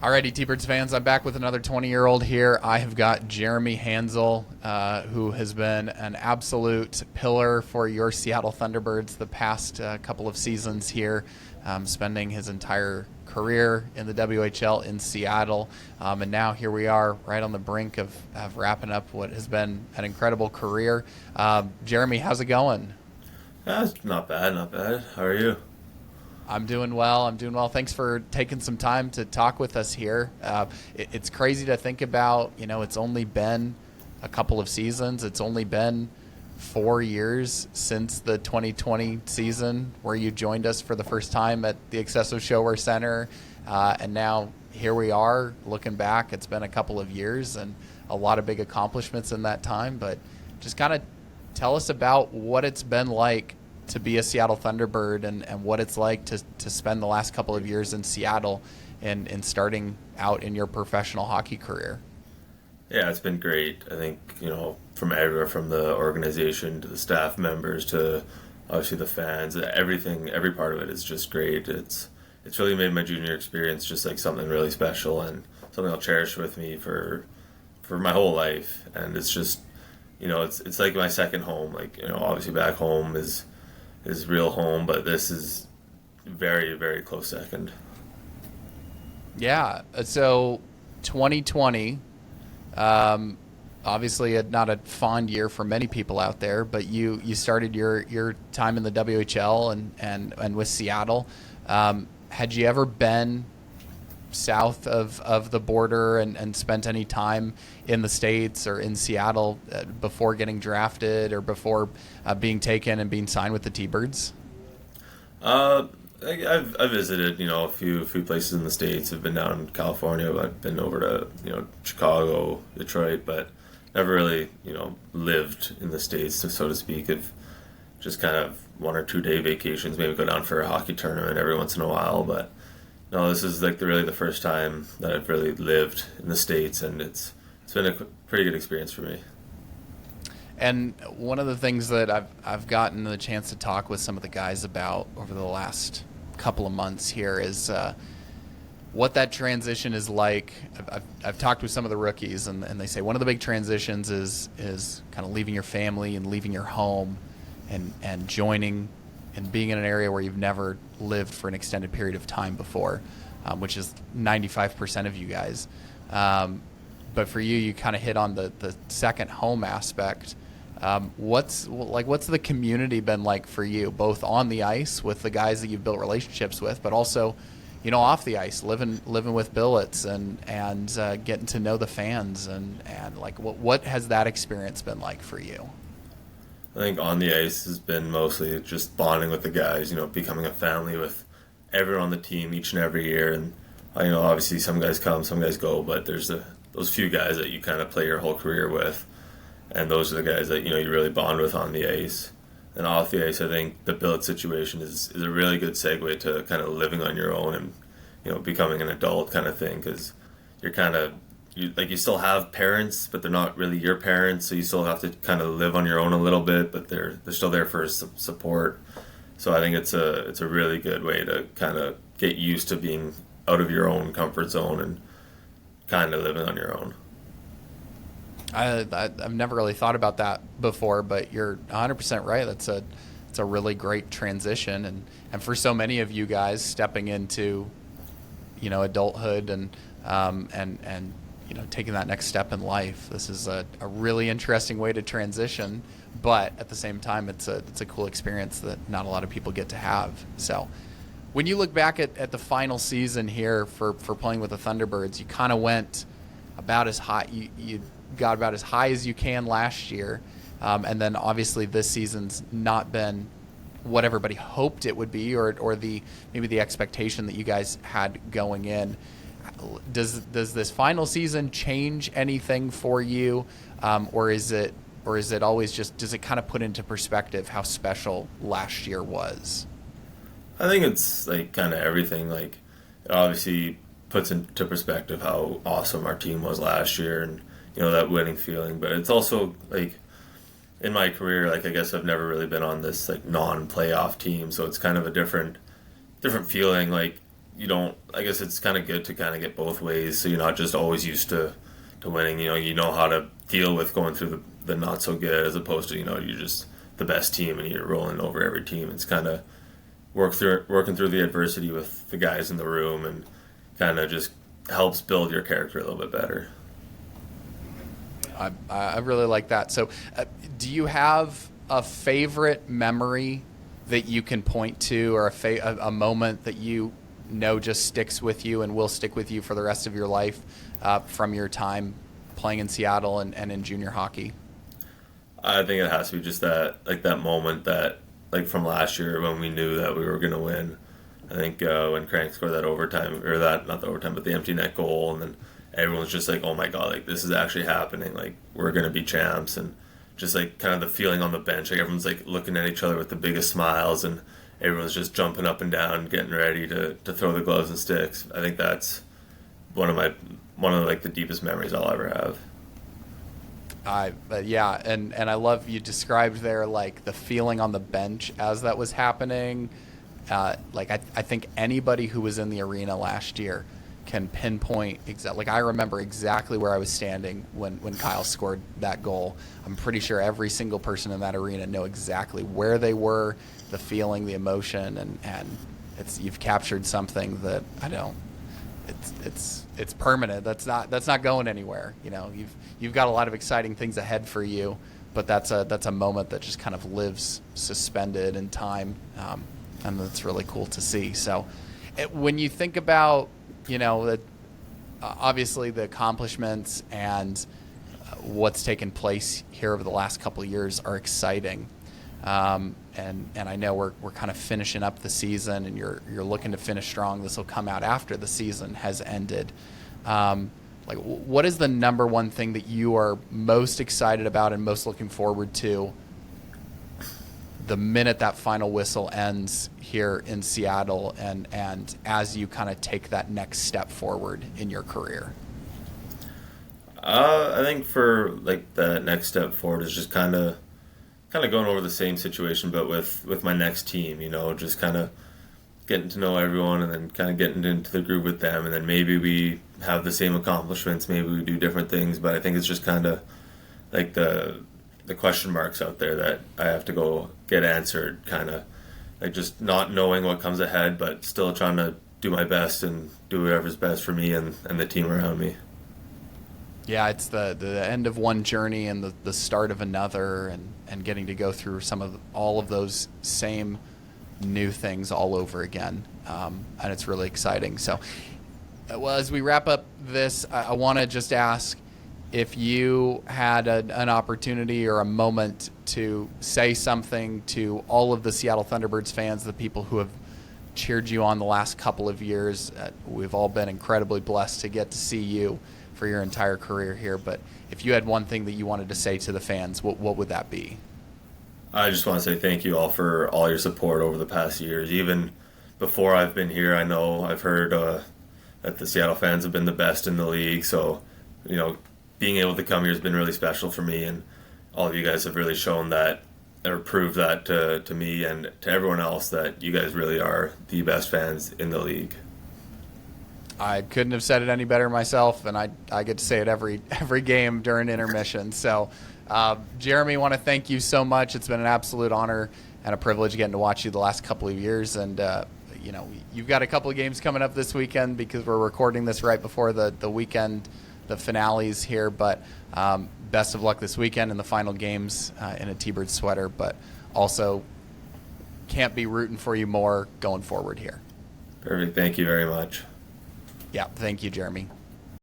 Alrighty, TBirds fans, I'm back with another 20-year-old here. I have got Jeremy Hanzel, who has been an absolute pillar for your Seattle Thunderbirds the past couple of seasons here, spending his entire career in the WHL in Seattle. And now here we are right on the brink of wrapping up what has been an incredible career. Jeremy, how's it going? It's not bad, not bad. How are you? I'm doing well. I'm doing well. Thanks for taking some time to talk with us here. It's crazy to think about. It's only been a couple of seasons. It's only been 4 years since the 2020 season where you joined us for the first time at the Excessive Showwear Center. And now here we are looking back. It's been a couple of years and a lot of big accomplishments in that time. But just kind of tell us about what it's been like to be a Seattle Thunderbird and what it's like to spend the last couple of years in Seattle and starting out in your professional hockey career. Yeah, it's been great. I think, from everywhere, from the organization to the staff members to obviously the fans, everything, every part of it is just great. It's really made my junior experience just like something really special and something I'll cherish with me for my whole life. And it's just, it's like my second home. Like, obviously back home is real home, but this is very, very close second. Yeah. So 2020, obviously not a fond year for many people out there, but you started your time in the WHL and with Seattle. Had you ever been south of the border and spent any time in the States or in Seattle before getting drafted or before being taken and being signed with the TBirds? I've visited, a few places in the States. I've been down in California. I've been over to, Chicago, Detroit, but never really, lived in the States, so to speak. I've just kind of 1 or 2 day vacations, maybe go down for a hockey tournament every once in a while, but no, this is like really the first time that I've really lived in the States, and it's been a pretty good experience for me. And one of the things that I've gotten the chance to talk with some of the guys about over the last couple of months here is what that transition is like. I've talked with some of the rookies, and they say one of the big transitions is kind of leaving your family and leaving your home and joining and being in an area where you've never lived for an extended period of time before, which is 95% of you guys. But for you, you kind of hit on the second home aspect. What's the community been like for you, both on the ice with the guys that you've built relationships with, but also, off the ice, living with billets and getting to know the fans and like what has that experience been like for you? I think on the ice has been mostly just bonding with the guys, becoming a family with everyone on the team each and every year. And, obviously some guys come, some guys go, but there's those few guys that you kind of play your whole career with. And those are the guys that, you really bond with on the ice. And off the ice, I think the billet situation is a really good segue to kind of living on your own and, becoming an adult kind of thing, because you're kind of, you still have parents, but they're not really your parents, so you still have to kind of live on your own a little bit, but they're still there for support. So I think it's a really good way to kind of get used to being out of your own comfort zone and kind of living on your own. I've never really thought about that before, but you're 100% right. It's a really great transition, and for so many of you guys stepping into, adulthood and taking that next step in life. This is a really interesting way to transition, but at the same time, it's a cool experience that not a lot of people get to have. So when you look back at the final season here for playing with the Thunderbirds, you kind of went about as high, you got about as high as you can last year. And then obviously this season's not been what everybody hoped it would be, or maybe the expectation that you guys had going in. Does this final season change anything for you, or is it always just, does it kind of put into perspective how special last year was? I think it's like kind of everything. Like, it obviously puts into perspective how awesome our team was last year, and that winning feeling. But it's also like, in my career, like, I guess I've never really been on this like non-playoff team, so it's kind of a different feeling. Like, you don't. I guess it's kind of good to kind of get both ways, so you're not just always used to winning. You know how to deal with going through the not so good, as opposed to you're just the best team and you're rolling over every team. It's kind of working through the adversity with the guys in the room, and kind of just helps build your character a little bit better. I really like that. So, do you have a favorite memory that you can point to, or a moment that you know just sticks with you and will stick with you for the rest of your life from your time playing in Seattle and in junior hockey? I think it has to be just that moment that from last year when we knew that we were going to win. I think when Crank scored that overtime, or that, not the overtime, but the empty net goal, and then everyone's just like, oh my God, this is actually happening. We're going to be champs. And just kind of the feeling on the bench, everyone's looking at each other with the biggest smiles, and everyone's just jumping up and down, getting ready to throw the gloves and sticks. I think that's one of the deepest memories I'll ever have. Yeah, and I love you described there the feeling on the bench as that was happening. I think anybody who was in the arena last year can pinpoint exactly. I remember exactly where I was standing when Kyle scored that goal. I'm pretty sure every single person in that arena know exactly where they were, the feeling, the emotion, and you've captured something that I don't. It's permanent. That's not going anywhere. You've got a lot of exciting things ahead for you, but that's a moment that just kind of lives suspended in time, and that's really cool to see. So, when you think about obviously the accomplishments and what's taken place here over the last couple of years are exciting. And I know we're kind of finishing up the season, and you're looking to finish strong. This will come out after the season has ended. What is the number one thing that you are most excited about and most looking forward to the minute that final whistle ends here in Seattle, and as you kind of take that next step forward in your career? I think for the next step forward is just kind of going over the same situation, but with my next team. Just kind of getting to know everyone, and then kind of getting into the groove with them, and then maybe we have the same accomplishments, maybe we do different things, but I think it's just kind of the question marks out there that I have to go get answered, kind of just not knowing what comes ahead, but still trying to do my best and do whatever's best for me and the team around me. Yeah, it's the end of one journey and the start of another, and getting to go through all of those same new things all over again, and it's really exciting. So, well, as we wrap up this, I want to just ask if you had an opportunity or a moment to say something to all of the Seattle Thunderbirds fans, the people who have cheered you on the last couple of years. We've all been incredibly blessed to get to see you for your entire career here, but if you had one thing that you wanted to say to the fans, what would that be? I just want to say thank you all for all your support over the past years. Even before I've been here, I know I've heard that the Seattle fans have been the best in the league, so being able to come here has been really special for me, and all of you guys have really shown that, or proved that to me and to everyone else, that you guys really are the best fans in the league. I couldn't have said it any better myself, and I get to say it every game during intermission. So, Jeremy, I want to thank you so much. It's been an absolute honor and a privilege getting to watch you the last couple of years, and you've got a couple of games coming up this weekend because we're recording this right before the weekend, the finales here, but best of luck this weekend in the final games in a T-Bird sweater, but also can't be rooting for you more going forward here. Perfect. Thank you very much. Yeah, thank you, Jeremy.